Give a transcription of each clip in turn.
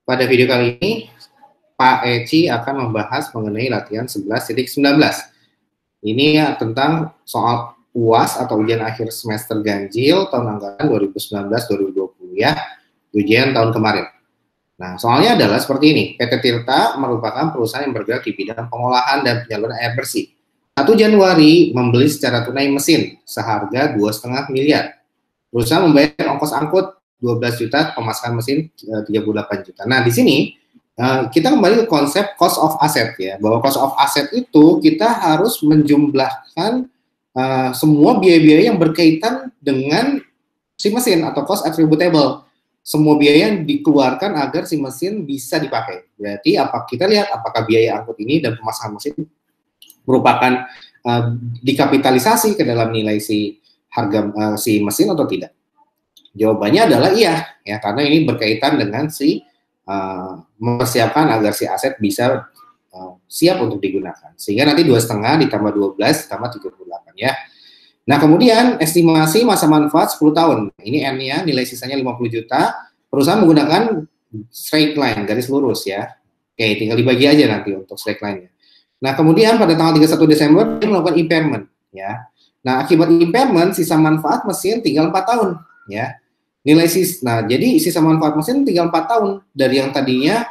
Pada video kali ini, Pak Eci akan membahas mengenai latihan 11.19. Ini ya tentang soal UAS atau ujian akhir semester ganjil tahun anggaran 2019-2020 ya, ujian tahun kemarin. Nah, soalnya adalah seperti ini. PT Tirta merupakan perusahaan yang bergerak di bidang pengolahan dan penyaluran air bersih. 1 Januari membeli secara tunai mesin seharga 2,5 miliar. Perusahaan membayar ongkos angkut 12 juta, pemasangan mesin 38 juta. Nah, di sini kita kembali ke konsep cost of asset ya, bahwa cost of asset itu kita harus menjumlahkan semua biaya-biaya yang berkaitan dengan si mesin atau cost attributable. Semua biaya yang dikeluarkan agar si mesin bisa dipakai. Berarti kita lihat apakah biaya angkut ini dan pemasangan mesin merupakan dikapitalisasi ke dalam nilai si harga si mesin atau tidak. Jawabannya adalah iya, ya, karena ini berkaitan dengan si mempersiapkan agar si aset bisa siap untuk digunakan. Sehingga nanti 2,5 ditambah 12 ditambah 38 ya. Nah, kemudian estimasi masa manfaat 10 tahun. Ini N-nya, nilai sisanya 50 juta. Perusahaan menggunakan straight line, garis lurus ya. Oke, tinggal dibagi aja nanti untuk straight line-nya. Nah, kemudian pada tanggal 31 Desember dia melakukan impairment ya. Nah, akibat impairment sisa manfaat mesin tinggal 4 tahun ya. Jadi sisa manfaat mesin tinggal 4 tahun dari yang tadinya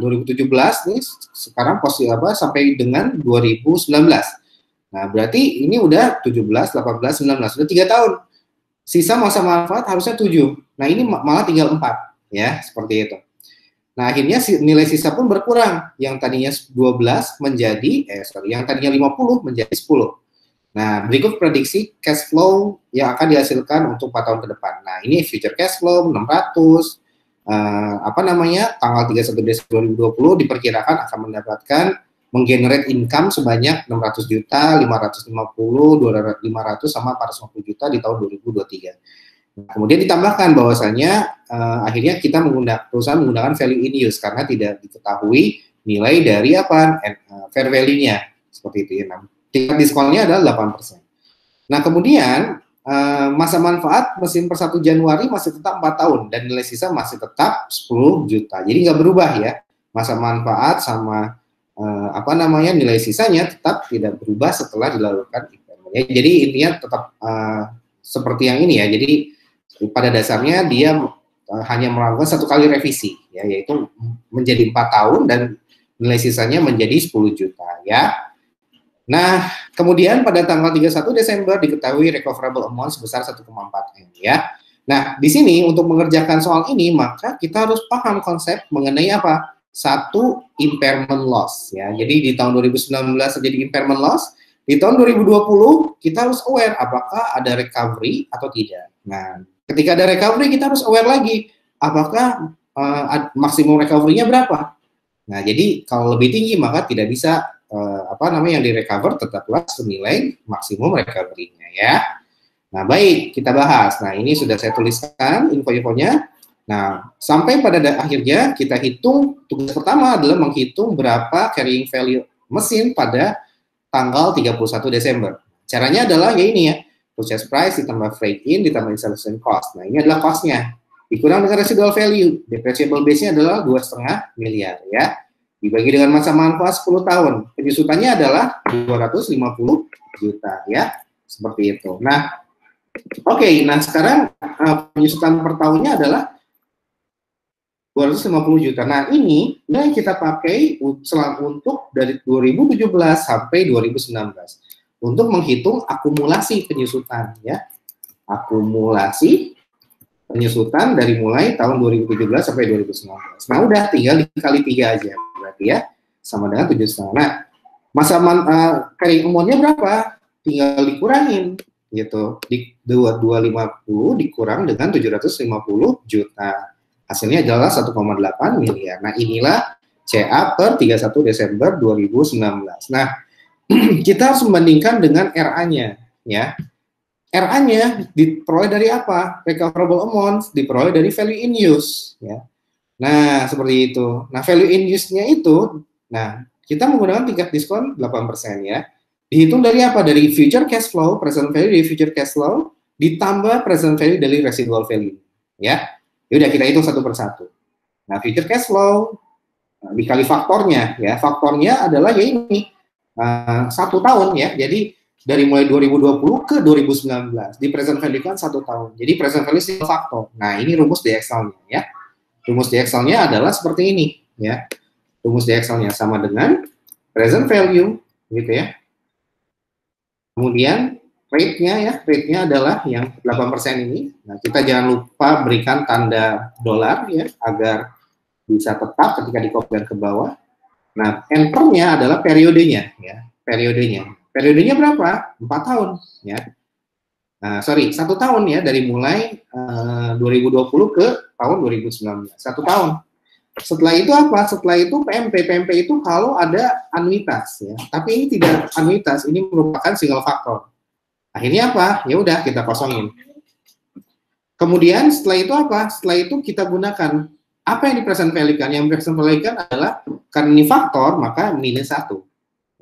2017 nih sekarang sampai dengan 2019. Nah, berarti ini udah 17, 18, 19, sudah 3 tahun. Sisa masa manfaat harusnya 7. Nah, ini malah tinggal 4 ya, seperti itu. Nah, akhirnya nilai sisa pun berkurang. Yang tadinya 12 yang tadinya 50 menjadi 10. Nah, berikut prediksi cash flow yang akan dihasilkan untuk 4 tahun ke depan. Nah, ini future cash flow 600, tanggal 31 Desember 2020 diperkirakan akan menggenerate income sebanyak 600 juta, 550, 200, 500, sama 450 juta di tahun 2023. Nah, kemudian ditambahkan bahwasanya akhirnya perusahaan menggunakan value in use karena tidak diketahui nilai dari fair value-nya, seperti itu ya. Tingkat diskonnya adalah 8%. Nah, kemudian masa manfaat mesin per 1 Januari masih tetap 4 tahun dan nilai sisa masih tetap 10 juta. Jadi nggak berubah ya. Masa manfaat sama nilai sisanya tetap tidak berubah setelah dilakukan impairment. Jadi intinya tetap seperti yang ini ya. Jadi pada dasarnya dia hanya melakukan 1 kali revisi ya, yaitu menjadi 4 tahun dan nilai sisanya menjadi 10 juta ya. Nah, kemudian pada tanggal 31 Desember diketahui recoverable amount sebesar 1,4 M ya. Nah, di sini untuk mengerjakan soal ini maka kita harus paham konsep mengenai apa? 1 impairment loss ya. Jadi di tahun 2019 terjadi impairment loss, di tahun 2020 kita harus aware apakah ada recovery atau tidak. Nah, ketika ada recovery kita harus aware lagi apakah maksimum recovery-nya berapa. Nah, jadi kalau lebih tinggi maka tidak bisa yang direcover tetaplah senilai maksimum recovery-nya ya. Nah, baik, kita bahas. Nah, ini sudah saya tuliskan info-infonya. Nah, sampai pada akhirnya kita hitung, tugas pertama adalah menghitung berapa carrying value mesin pada tanggal 31 Desember. Caranya adalah ya ini ya, purchase price ditambah freight in ditambah installation cost. Nah, ini adalah cost-nya. Dikurang dengan residual value, depreciable base-nya adalah 2,5 miliar ya. Dibagi dengan masa manfaat 10 tahun. Penyusutannya adalah 250 juta ya. Seperti itu. Nah, oke, nah sekarang penyusutan per tahunnya adalah 250 juta. Nah, ini yang kita pakai untuk dari 2017 sampai 2019 untuk menghitung akumulasi penyusutan ya. Akumulasi penyusutan dari mulai tahun 2017 sampai 2019. Nah, udah tinggal dikali 3 aja berarti ya, sama dengan 7,5. Nah, masa carrying amount-nya berapa? Tinggal dikurangin gitu. 250 dikurang dengan 750 juta. Hasilnya adalah 1,8 miliar. Nah, inilah CA per 31 Desember 2019. Nah, kita harus membandingkan dengan RA-nya ya. RA-nya diperoleh dari apa? Recoverable amount diperoleh dari value in use ya. Nah, seperti itu. Nah, value in use-nya itu, nah, kita menggunakan tingkat diskon 8% ya. Dihitung dari apa? Dari future cash flow, present value dari future cash flow, ditambah present value dari residual value. Ya, yaudah kita hitung satu persatu. Nah, future cash flow dikali faktornya, ya. Faktornya adalah ya ini, 1 tahun ya. Jadi dari mulai 2020 ke 2019 di present value kan 1 tahun. Jadi present value single faktor. Nah, ini rumus di Excel-nya ya. Rumus di Excel-nya adalah seperti ini ya. Rumus di Excel-nya sama dengan present value gitu ya. Kemudian rate-nya ya, rate-nya adalah yang 8% ini. Nah, kita jangan lupa berikan tanda dolar ya agar bisa tetap ketika dikopikan ke bawah. Nah, enter-nya adalah periodenya ya, periodenya. Periodenya berapa? 4 tahun ya. Nah, 1 tahun ya, dari mulai 2020 ke tahun 2019. 1 tahun. Setelah itu apa? Setelah itu PMP. PMP itu kalau ada anuitas ya. Tapi ini tidak anuitas, ini merupakan single faktor. Akhirnya apa? Ya udah kita kosongin. Kemudian setelah itu apa? Setelah itu kita gunakan apa yang di present value kan? Yang present value kan adalah karena ini faktor, maka -1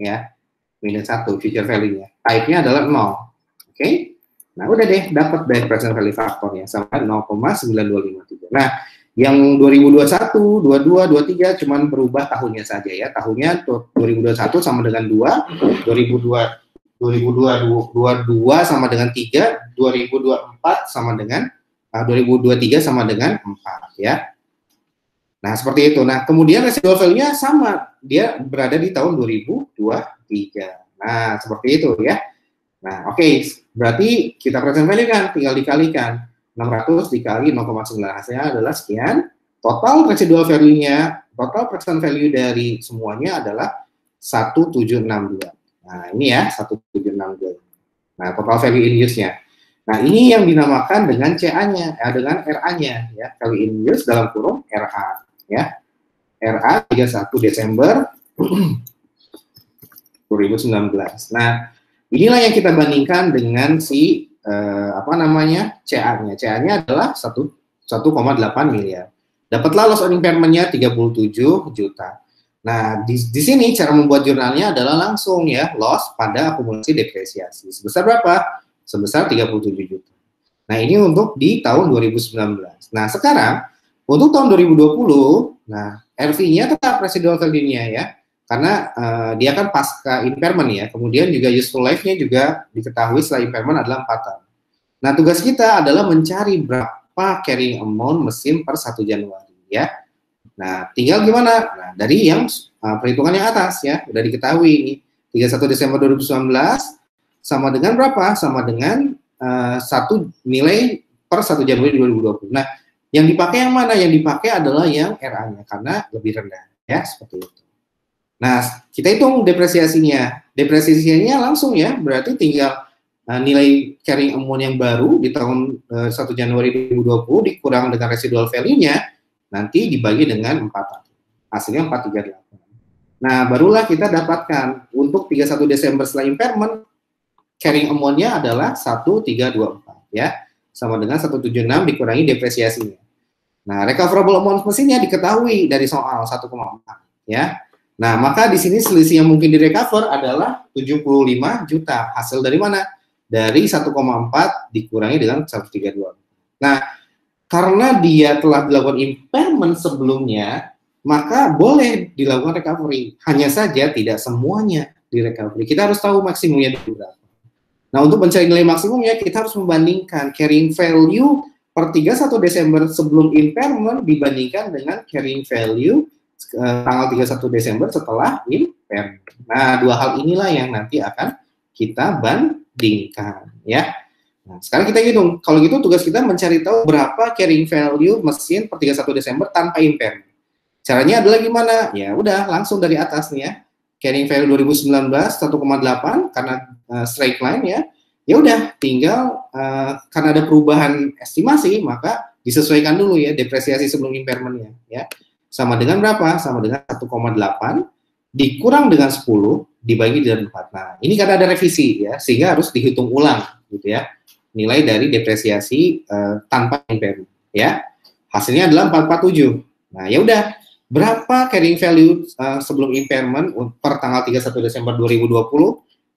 ya. -1 future value-nya. Type-nya adalah 0. Oke? Nah, udah deh dapat dari present value faktornya sama 0,9253. Nah, yang 2021, 22, 23 cuman berubah tahunnya saja ya. Tahunnya 2021 sama dengan 2, 2022 sama dengan 3, 2024 sama dengan 2023 sama dengan 4 ya. Nah, seperti itu. Nah, kemudian residual value-nya sama, dia berada di tahun 2023. Nah, seperti itu ya. Nah, oke, berarti kita present value kan, tinggal dikalikan. 600 dikali 0,9, hasilnya adalah sekian. Total residual value-nya, total present value dari semuanya adalah 1762. Nah, ini ya, 1762. Nah, total value in use-nya. Nah, ini yang dinamakan dengan CA-nya, dengan RA-nya, ya, value in use dalam kurung RA, ya. RA 31 Desember 2019. Nah, inilah yang kita bandingkan dengan si CA-nya. CA-nya adalah 1,8 miliar. Dapatlah loss on impairment-nya 37 juta. Nah, di sini cara membuat jurnalnya adalah langsung ya, loss pada akumulasi depresiasi. Sebesar berapa? Sebesar 37 juta. Nah, ini untuk di tahun 2019. Nah, sekarang untuk tahun 2020, nah, RV-nya tetap residual value-nya ya. Karena dia kan pasca impairment ya. Kemudian juga useful life-nya juga diketahui setelah impairment adalah 4 tahun. Nah, tugas kita adalah mencari berapa carrying amount mesin per 1 Januari ya. Nah, tinggal gimana? Nah, dari yang perhitungan yang atas ya, udah diketahui ini 31 Desember 2019 sama dengan berapa? Sama dengan satu nilai per 1 Januari 2020. Nah, yang dipakai yang mana? Yang dipakai adalah yang RA-nya karena lebih rendah ya, seperti itu. Nah, kita hitung depresiasinya. Depresiasinya langsung ya, berarti tinggal nilai carrying amount yang baru di tahun 1 Januari 2020 dikurang dengan residual value-nya, nanti dibagi dengan 4. Hasilnya 438. Nah, barulah kita dapatkan untuk 31 Desember setelah impairment, carrying amount-nya adalah 1324 ya, sama dengan 176 dikurangi depresiasinya. Nah, recoverable amount mesinnya diketahui dari soal 1,4 ya. Nah, maka di sini selisih yang mungkin direcover adalah 75 juta. Hasil dari mana? Dari 1,4 dikurangi dengan 132. Nah, karena dia telah dilakukan impairment sebelumnya, maka boleh dilakukan recovery. Hanya saja tidak semuanya di recovery. Kita harus tahu maksimumnya di berapa. Nah, untuk mencari nilai maksimumnya, kita harus membandingkan carrying value per 31 Desember sebelum impairment dibandingkan dengan carrying value tanggal 31 Desember setelah impairment. Nah, dua hal inilah yang nanti akan kita bandingkan, ya. Nah, sekarang kita hitung. Kalau gitu tugas kita mencari tahu berapa carrying value mesin per 31 Desember tanpa impairment. Caranya adalah gimana? Ya, udah langsung dari atas nih ya. Carrying value 2019 1,8 karena straight line ya. Ya udah, tinggal karena ada perubahan estimasi, maka disesuaikan dulu ya depresiasi sebelum impairment-nya ya. Sama dengan berapa? Sama dengan 1,8 dikurang dengan 10 dibagi dengan 4. Nah, ini karena ada revisi ya, sehingga harus dihitung ulang gitu ya. Nilai dari depresiasi tanpa impairment ya. Hasilnya adalah 447. Nah, ya udah, berapa carrying value sebelum impairment per tanggal 31 Desember 2020?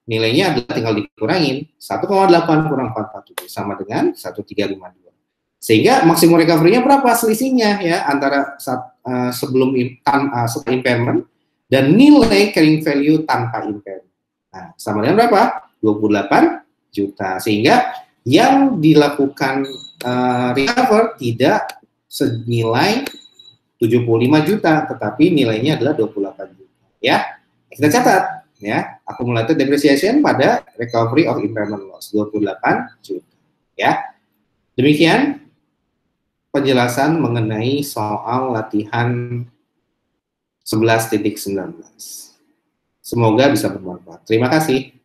Nilainya adalah tinggal dikurangin 1,8 kurang 447 sama dengan 1352. Sehingga maksimum recovery-nya berapa selisihnya ya antara sebelum setelah impairment dan nilai carrying value tanpa impairment. Nah, sama dengan berapa? 28 juta. Sehingga yang dilakukan recover tidak senilai 75 juta, tetapi nilainya adalah 28 juta. Ya, kita catat ya, accumulated depreciation pada recovery of impairment loss 28 juta. Ya, demikian penjelasan mengenai soal latihan 11.19. Semoga bisa bermanfaat. Terima kasih.